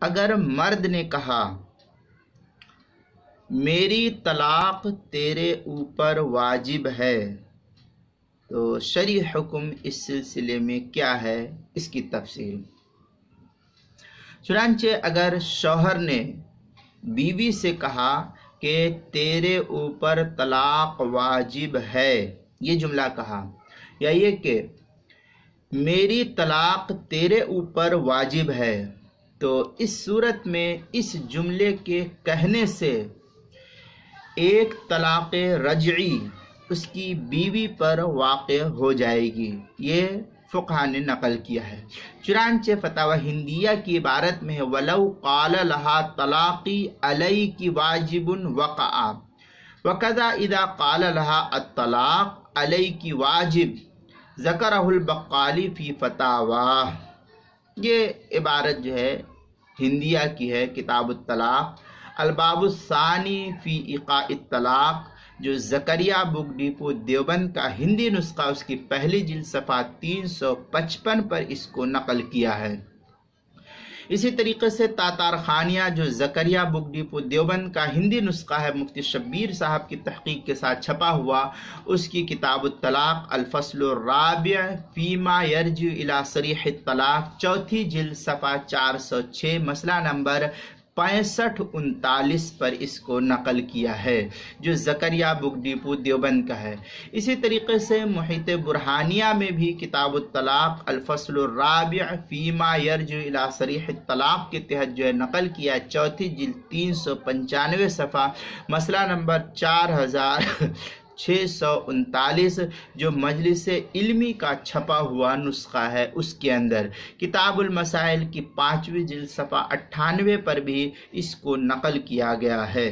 اگر مرد نے کہا میری طلاق تیرے اوپر واجب ہے تو شرعی حکم اس سلسلے میں کیا ہے، اس کی تفصیل۔ چنانچہ اگر شوہر نے بیوی سے کہا کہ تیرے اوپر طلاق واجب ہے، یہ جملہ کہا، یا یہ کہ میری طلاق تیرے اوپر واجب ہے، تو اس صورت میں اس جملے کے کہنے سے ایک طلاق رجعی اس کی بیوی پر واقع ہو جائے گی، یہ فقہ نے نقل کیا ہے۔ چنانچہ فتاوی ہندیہ کی عبارت میں ہے وَلَوْ قَالَ لَهَا طَلَاقِي عَلَيْكِ وَاجِبٌ وَقَعَ وَكَذَا إِذَا قَالَ لَهَا الطَّلَاقُ عَلَيْكِ وَاجِبٌ ذَكَرَهُ البقالی فی فتاویٰ۔ یہ عبارت جو ہے ہندیہ کی ہے، کتاب الطلاق الباب الثانی فی ایقاع الطلاق، جو زکریا بک ڈیپو دیوبند کا ہندی نسخہ اس کی پہلی جلد صفحہ 355 پر اس کو نقل کیا ہے۔ اسی طریقے سے تاتار خانیہ جو زکریا بک ڈیپو دیوبند کا ہندی نسخہ ہے، مفتی شبیر صاحب کی تحقیق کے ساتھ چھپا ہوا، اس کی کتاب الطلاق الفصل الرابع فیما یرجع الی صریح الطلاق، چوتھی جلد صفحہ 406 مسئلہ نمبر 6539 پر اس کو نقل کیا ہے، جو زکریا بک ڈیپو دیوبند کا ہے۔ اسی طریقے سے محیط برہانیہ میں بھی کتاب الطلاق الفصل الرابع فیما یرجع الی صریح الطلاق کے تحت جو ہے نقل کیا ہے، چوتھی جلد 395 صفحہ مسئلہ نمبر 4639، جو مجلس علمی کا چھپا ہوا نسخہ ہے، اس کے اندر کتاب المسائل کی 5ویں جلد صفحہ 98 پر بھی اس کو نقل کیا گیا ہے۔